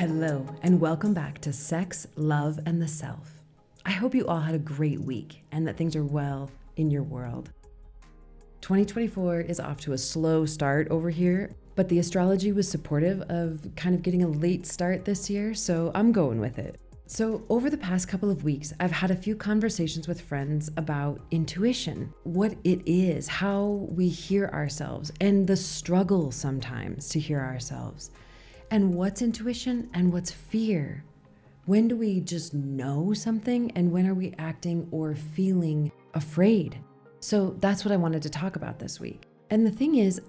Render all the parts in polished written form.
Hello, and welcome back to Sex, Love, and the Self. I hope you all had a great week and that things are well in your world. 2024 is off to a slow start over here, but the astrology was supportive of kind of getting a late start this year, so I'm going with it. So over the past couple of weeks, I've had a few conversations with friends about intuition, what it is, how we hear ourselves, and the struggle sometimes to hear ourselves. And what's intuition and what's fear? When do we just know something and when are we acting or feeling afraid? So that's what I wanted to talk about this week. And the thing is,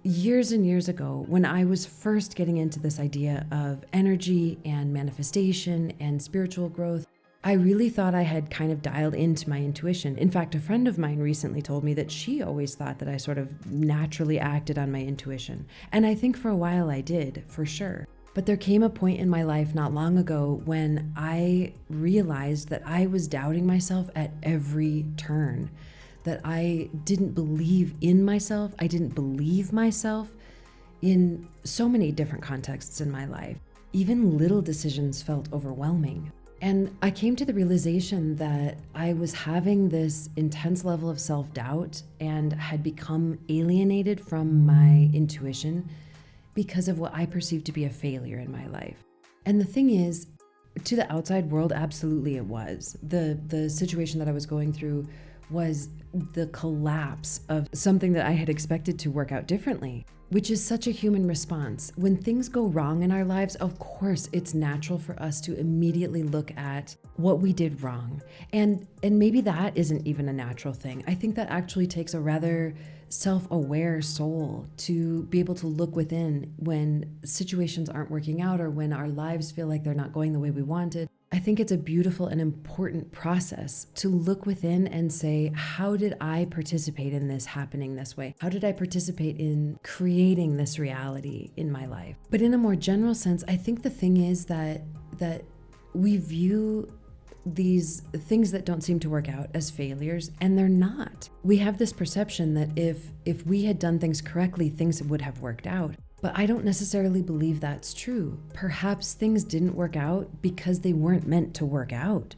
years and years ago, when I was first getting into this idea of energy and manifestation and spiritual growth, I really thought I had kind of dialed into my intuition. In fact, a friend of mine recently told me that she always thought that I sort of naturally acted on my intuition. And I think for a while I did, for sure. But there came a point in my life not long ago when I realized that I was doubting myself at every turn, that I didn't believe in myself, I didn't believe myself in so many different contexts in my life. Even little decisions felt overwhelming. And I came to the realization that I was having this intense level of self-doubt and had become alienated from my intuition because of what I perceived to be a failure in my life. And the thing is, to the outside world, absolutely it was. The situation that I was going through was the collapse of something that I had expected to work out differently, which is such a human response. When things go wrong in our lives, of course, it's natural for us to immediately look at what we did wrong. And maybe that isn't even a natural thing. I think that actually takes a rather self-aware soul to be able to look within when situations aren't working out or when our lives feel like they're not going the way we wanted. I think it's a beautiful and important process to look within and say, how did I participate in this happening this way? How did I participate in creating this reality in my life? But in a more general sense, I think the thing is that we view these things that don't seem to work out as failures, and they're not. We have this perception that if we had done things correctly, things would have worked out. But I don't necessarily believe that's true. Perhaps things didn't work out because they weren't meant to work out.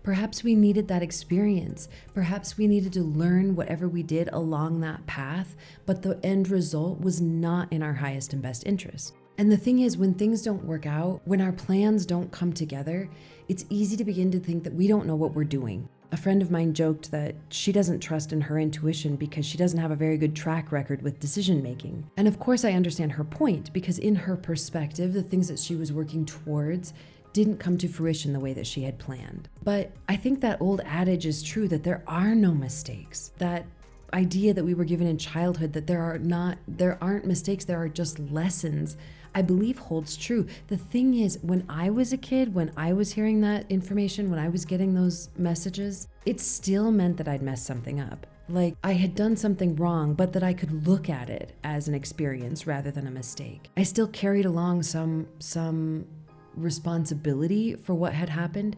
Perhaps we needed that experience. Perhaps we needed to learn whatever we did along that path, but the end result was not in our highest and best interest. And the thing is, when things don't work out, when our plans don't come together, it's easy to begin to think that we don't know what we're doing. A friend of mine joked that she doesn't trust in her intuition because she doesn't have a very good track record with decision making. And of course I understand her point, because in her perspective, the things that she was working towards didn't come to fruition the way that she had planned. But I think that old adage is true, that there are no mistakes. That idea that we were given in childhood that there aren't mistakes, there are just lessons, I believe holds true. The thing is, when I was a kid, when I was hearing that information, when I was getting those messages, it still meant that I'd messed something up. Like I had done something wrong, but that I could look at it as an experience rather than a mistake. I still carried along some responsibility for what had happened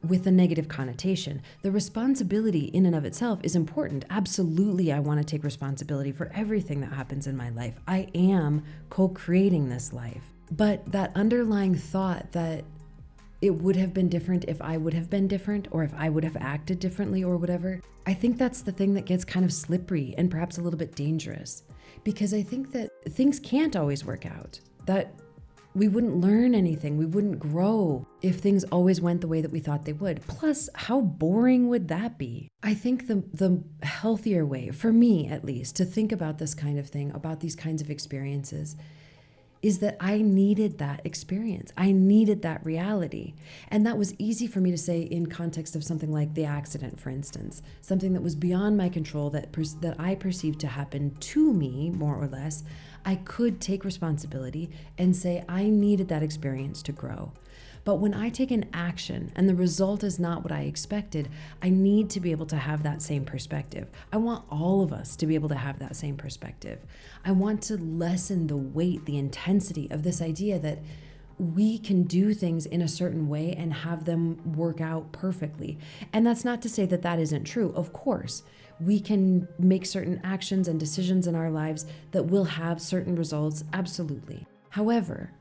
with a negative connotation. The responsibility in and of itself is important. Absolutely, I want to take responsibility for everything that happens in my life. I am co-creating this life. But that underlying thought that it would have been different if I would have been different, or if I would have acted differently or whatever, I think that's the thing that gets kind of slippery and perhaps a little bit dangerous. Because I think that things can't always work out. That we wouldn't learn anything, we wouldn't grow if things always went the way that we thought they would. Plus, how boring would that be? I think the healthier way, for me at least, to think about this kind of thing, about these kinds of experiences, is that I needed that experience. I needed that reality. And that was easy for me to say in context of something like the accident, for instance, something that was beyond my control that I perceived to happen to me, more or less. I could take responsibility and say I needed that experience to grow. But when I take an action and the result is not what I expected, I need to be able to have that same perspective. I want all of us to be able to have that same perspective. I want to lessen the weight, the intensity of this idea that we can do things in a certain way and have them work out perfectly. And that's not to say that that isn't true. Of course, we can make certain actions and decisions in our lives that will have certain results, absolutely. However,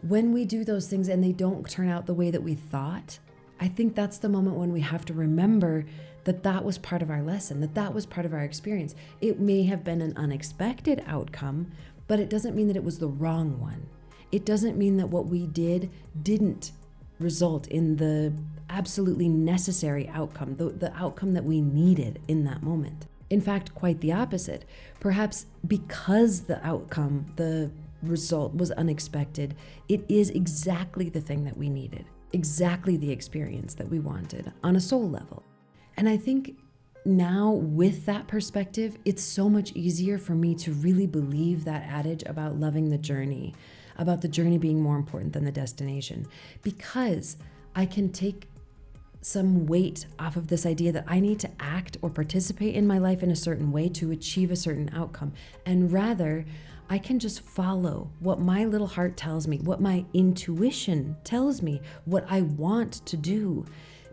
when we do those things and they don't turn out the way that we thought, I think that's the moment when we have to remember that that was part of our lesson, that that was part of our experience. It may have been an unexpected outcome, but it doesn't mean that it was the wrong one. It doesn't mean that what we did didn't result in the absolutely necessary outcome, the outcome that we needed in that moment. In fact, quite the opposite. Perhaps because the outcome, the result was unexpected, it is exactly the thing that we needed, exactly the experience that we wanted on a soul level. And I think now with that perspective, it's so much easier for me to really believe that adage about loving the journey, about the journey being more important than the destination, because I can take some weight off of this idea that I need to act or participate in my life in a certain way to achieve a certain outcome. And rather, I can just follow what my little heart tells me, what my intuition tells me, what I want to do.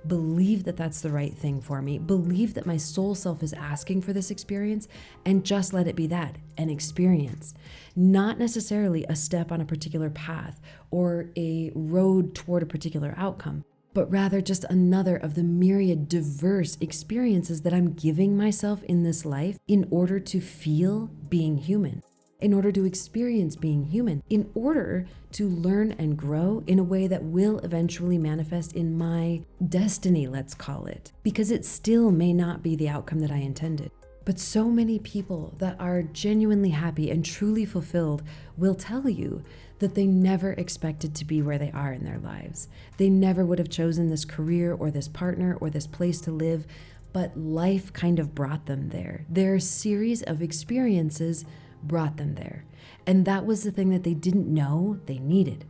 Believe that that's the right thing for me. Believe that my soul self is asking for this experience, and just let it be that, an experience. Not necessarily a step on a particular path or a road toward a particular outcome, but rather just another of the myriad diverse experiences that I'm giving myself in this life in order to feel being human, in order to experience being human, in order to learn and grow in a way that will eventually manifest in my destiny, let's call it, because it still may not be the outcome that I intended. But so many people that are genuinely happy and truly fulfilled will tell you that they never expected to be where they are in their lives. They never would have chosen this career or this partner or this place to live, but life kind of brought them there. Their series of experiences brought them there. And that was the thing that they didn't know they needed.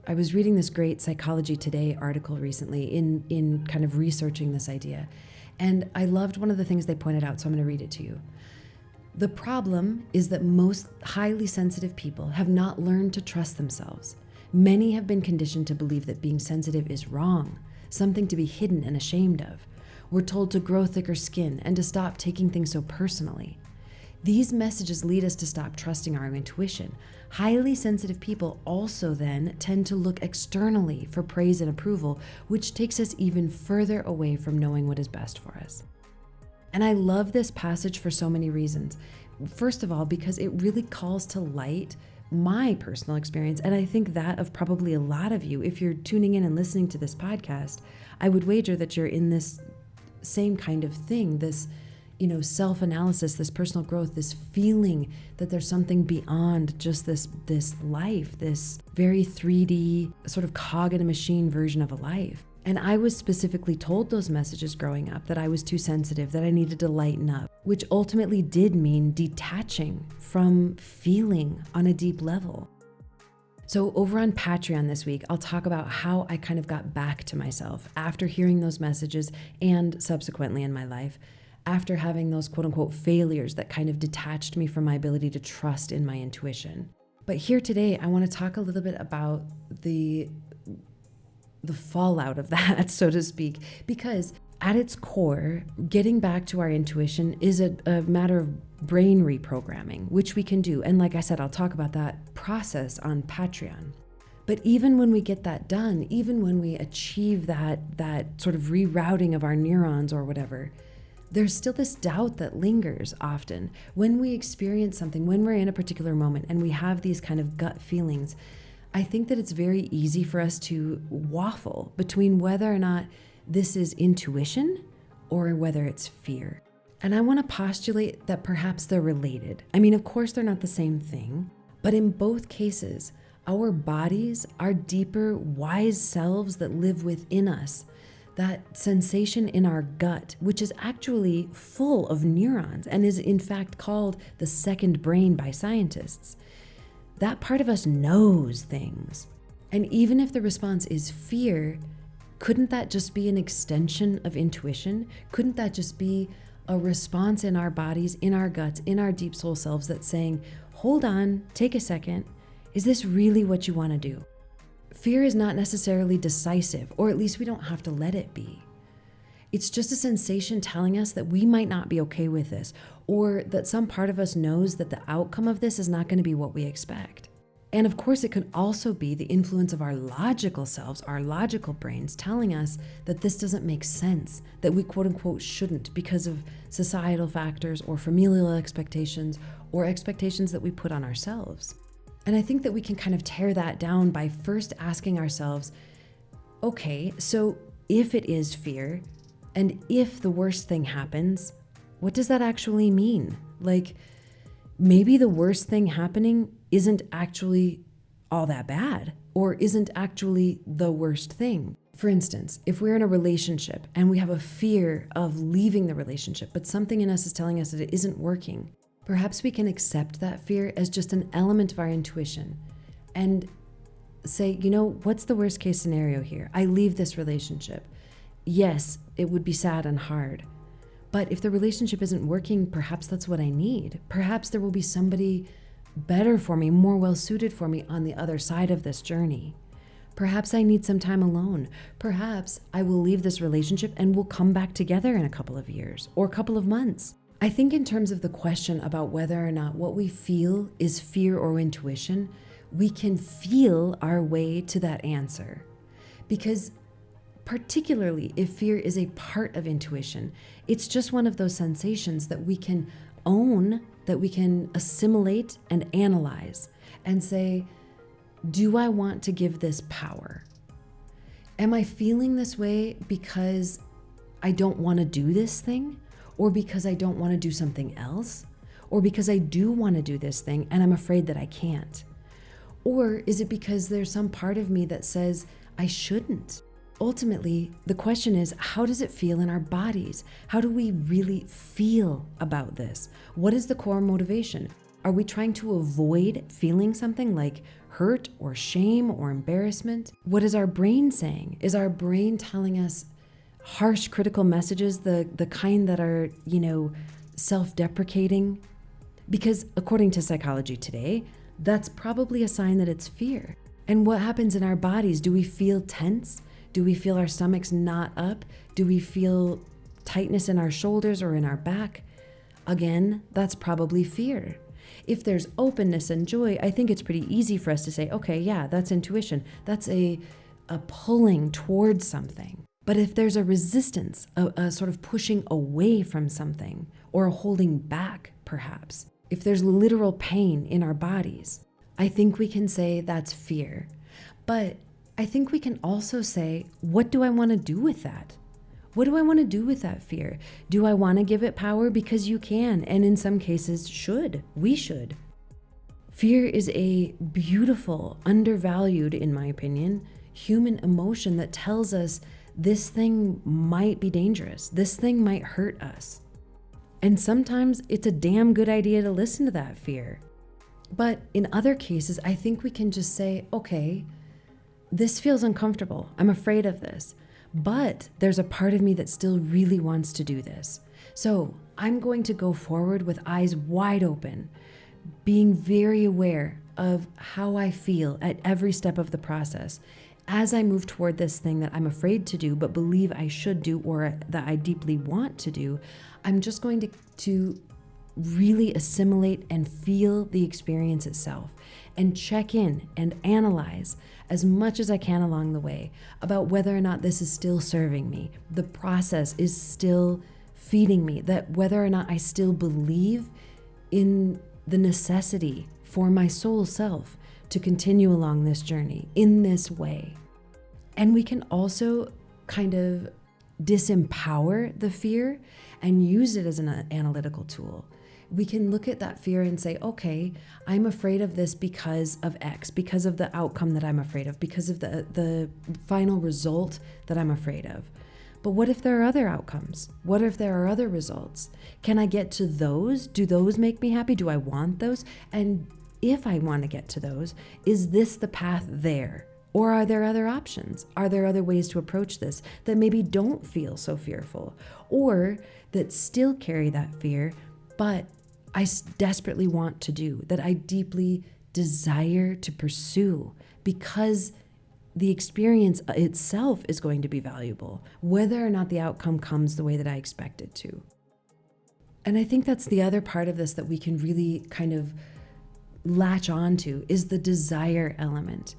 I was reading this great Psychology Today article recently in kind of researching this idea. And I loved one of the things they pointed out, so I'm going to read it to you. The problem is that most highly sensitive people have not learned to trust themselves. Many have been conditioned to believe that being sensitive is wrong, something to be hidden and ashamed of. We're told to grow thicker skin and to stop taking things so personally. These messages lead us to stop trusting our intuition. Highly sensitive people also then tend to look externally for praise and approval, which takes us even further away from knowing what is best for us. And I love this passage for so many reasons. First of all, because it really calls to light my personal experience, and I think that of probably a lot of you. If you're tuning in and listening to this podcast, I would wager that you're in this same kind of thing, this self-analysis, this personal growth, this feeling that there's something beyond just this life, this very 3D sort of cog in a machine version of a life. And I was specifically told those messages growing up that I was too sensitive, that I needed to lighten up, which ultimately did mean detaching from feeling on a deep level. So over on Patreon this week, I'll talk about how I kind of got back to myself after hearing those messages and subsequently in my life, after having those quote unquote failures that kind of detached me from my ability to trust in my intuition. But here today, I want to talk a little bit about the fallout of that, so to speak, because at its core, getting back to our intuition is a matter of brain reprogramming, which we can do. And like I said, I'll talk about that process on Patreon. But even when we get that done, even when we achieve that sort of rerouting of our neurons or whatever, there's still this doubt that lingers often. When we experience something, when we're in a particular moment and we have these kind of gut feelings, I think that it's very easy for us to waffle between whether or not this is intuition or whether it's fear. And I want to postulate that perhaps they're related. I mean, of course, they're not the same thing, but in both cases, our bodies, our deeper, wise selves that live within us, that sensation in our gut, which is actually full of neurons and is in fact called the second brain by scientists, that part of us knows things. And even if the response is fear, couldn't that just be an extension of intuition? Couldn't that just be a response in our bodies, in our guts, in our deep soul selves that's saying, hold on, take a second. Is this really what you want to do? Fear is not necessarily decisive, or at least we don't have to let it be. It's just a sensation telling us that we might not be okay with this, or that some part of us knows that the outcome of this is not going to be what we expect. And of course, it could also be the influence of our logical selves, our logical brains, telling us that this doesn't make sense, that we quote unquote shouldn't because of societal factors or familial expectations or expectations that we put on ourselves. And I think that we can kind of tear that down by first asking ourselves, okay, so if it is fear, and if the worst thing happens, what does that actually mean? Like, maybe the worst thing happening isn't actually all that bad or isn't actually the worst thing. For instance, if we're in a relationship and we have a fear of leaving the relationship, but something in us is telling us that it isn't working, perhaps we can accept that fear as just an element of our intuition and say, what's the worst case scenario here? I leave this relationship. Yes, it would be sad and hard. But if the relationship isn't working, perhaps that's what I need. Perhaps there will be somebody better for me, more well-suited for me on the other side of this journey. Perhaps I need some time alone. Perhaps I will leave this relationship and we'll come back together in a couple of years or a couple of months. I think in terms of the question about whether or not what we feel is fear or intuition, we can feel our way to that answer. Because particularly if fear is a part of intuition, it's just one of those sensations that we can own, that we can assimilate and analyze and say, do I want to give this power? Am I feeling this way because I don't want to do this thing? Or because I don't want to do something else? Or because I do want to do this thing and I'm afraid that I can't? Or is it because there's some part of me that says I shouldn't? Ultimately, the question is, how does it feel in our bodies? How do we really feel about this? What is the core motivation? Are we trying to avoid feeling something like hurt or shame or embarrassment? What is our brain saying? Is our brain telling us harsh, critical messages, the kind that are, self-deprecating? Because according to Psychology Today, that's probably a sign that it's fear. And what happens in our bodies? Do we feel tense? Do we feel our stomachs knot up? Do we feel tightness in our shoulders or in our back? Again, that's probably fear. If there's openness and joy, I think it's pretty easy for us to say, okay, yeah, that's intuition. That's a pulling towards something. But if there's a resistance, a sort of pushing away from something, or a holding back, perhaps, if there's literal pain in our bodies, I think we can say that's fear. But I think we can also say, what do I want to do with that? What do I want to do with that fear? Do I want to give it power? Because you can, and in some cases should. We should. Fear is a beautiful, undervalued, in my opinion, human emotion that tells us this thing might be dangerous. This thing might hurt us. And sometimes it's a damn good idea to listen to that fear. But in other cases, I think we can just say, okay, this feels uncomfortable. I'm afraid of this. But there's a part of me that still really wants to do this. So I'm going to go forward with eyes wide open, being very aware of how I feel at every step of the process as I move toward this thing that I'm afraid to do, but believe I should do or that I deeply want to do. I'm just going to really assimilate and feel the experience itself and check in and analyze as much as I can along the way about whether or not this is still serving me, the process is still feeding me, that whether or not I still believe in the necessity for my soul self to continue along this journey in this way. And we can also kind of disempower the fear and use it as an analytical tool. We can look at that fear and say, okay, I'm afraid of this because of X, because of the outcome that I'm afraid of, because of the final result that I'm afraid of. But what if there are other outcomes? What if there are other results? Can I get to those? Do those make me happy? Do I want those? And if I want to get to those, is this the path there? Or are there other options? Are there other ways to approach this that maybe don't feel so fearful or that still carry that fear, but I desperately want to do, that I deeply desire to pursue because the experience itself is going to be valuable, whether or not the outcome comes the way that I expect it to. And I think that's the other part of this that we can really kind of latch onto is the desire element.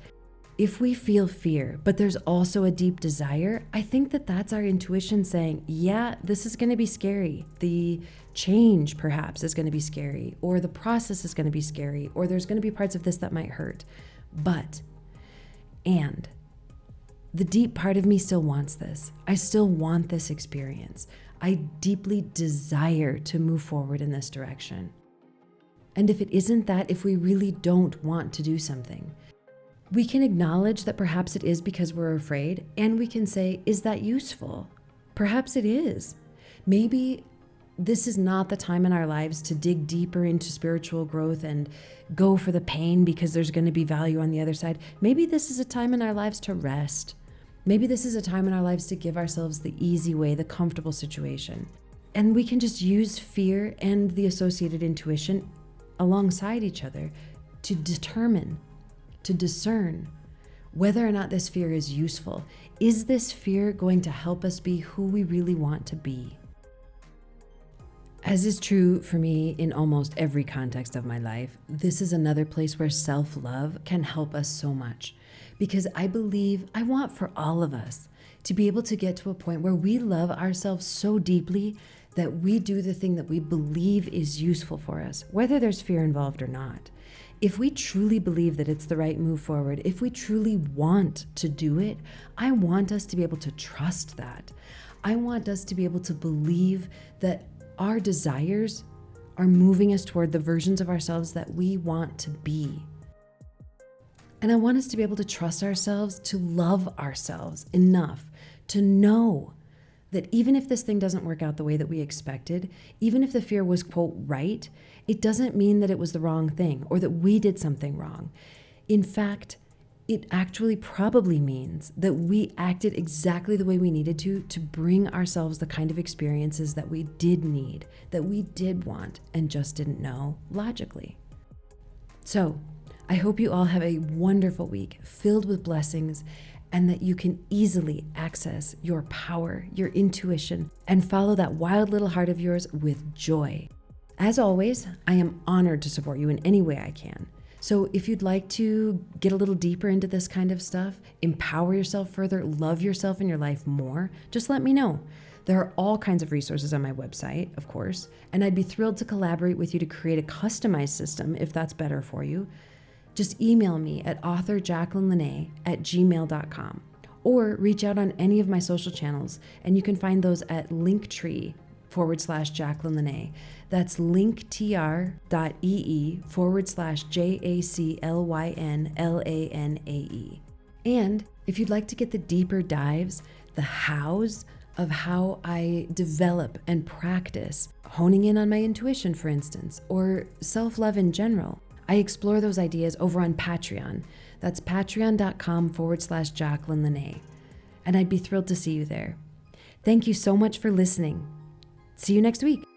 If we feel fear, but there's also a deep desire, I think that that's our intuition saying, yeah, this is going to be scary. The change perhaps is going to be scary, or the process is going to be scary, or there's going to be parts of this that might hurt. And the deep part of me still wants this. I still want this experience. I deeply desire to move forward in this direction. And if it isn't that, if we really don't want to do something, we can acknowledge that perhaps it is because we're afraid, and we can say, is that useful? Perhaps it is. Maybe this is not the time in our lives to dig deeper into spiritual growth and go for the pain because there's going to be value on the other side. Maybe this is a time in our lives to rest. Maybe this is a time in our lives to give ourselves the easy way, the comfortable situation. And we can just use fear and the associated intuition alongside each other to determine, to discern whether or not this fear is useful. Is this fear going to help us be who we really want to be? As is true for me in almost every context of my life, this is another place where self-love can help us so much. Because I want for all of us to be able to get to a point where we love ourselves so deeply that we do the thing that we believe is useful for us, whether there's fear involved or not. If we truly believe that it's the right move forward, if we truly want to do it, I want us to be able to trust that. I want us to be able to believe that our desires are moving us toward the versions of ourselves that we want to be. And I want us to be able to trust ourselves, to love ourselves enough to know that even if this thing doesn't work out the way that we expected, even if the fear was, quote, right, it doesn't mean that it was the wrong thing or that we did something wrong. In fact, it actually probably means that we acted exactly the way we needed to bring ourselves the kind of experiences that we did need, that we did want, and just didn't know logically. So, I hope you all have a wonderful week filled with blessings, and that you can easily access your power, your intuition, and follow that wild little heart of yours with joy. As always, I am honored to support you in any way I can. So if you'd like to get a little deeper into this kind of stuff, empower yourself further, love yourself in your life more, just let me know. There are all kinds of resources on my website, of course, and I'd be thrilled to collaborate with you to create a customized system if that's better for you. Just email me at authorjacquelineLenae@gmail.com or reach out on any of my social channels, and you can find those at linktree/Jacqueline Lenae. That's linktr.ee/JACLYNLANAE. And if you'd like to get the deeper dives, the hows of how I develop and practice honing in on my intuition, for instance, or self-love in general, I explore those ideas over on Patreon. That's patreon.com/Jacqueline Lenae. And I'd be thrilled to see you there. Thank you so much for listening. See you next week.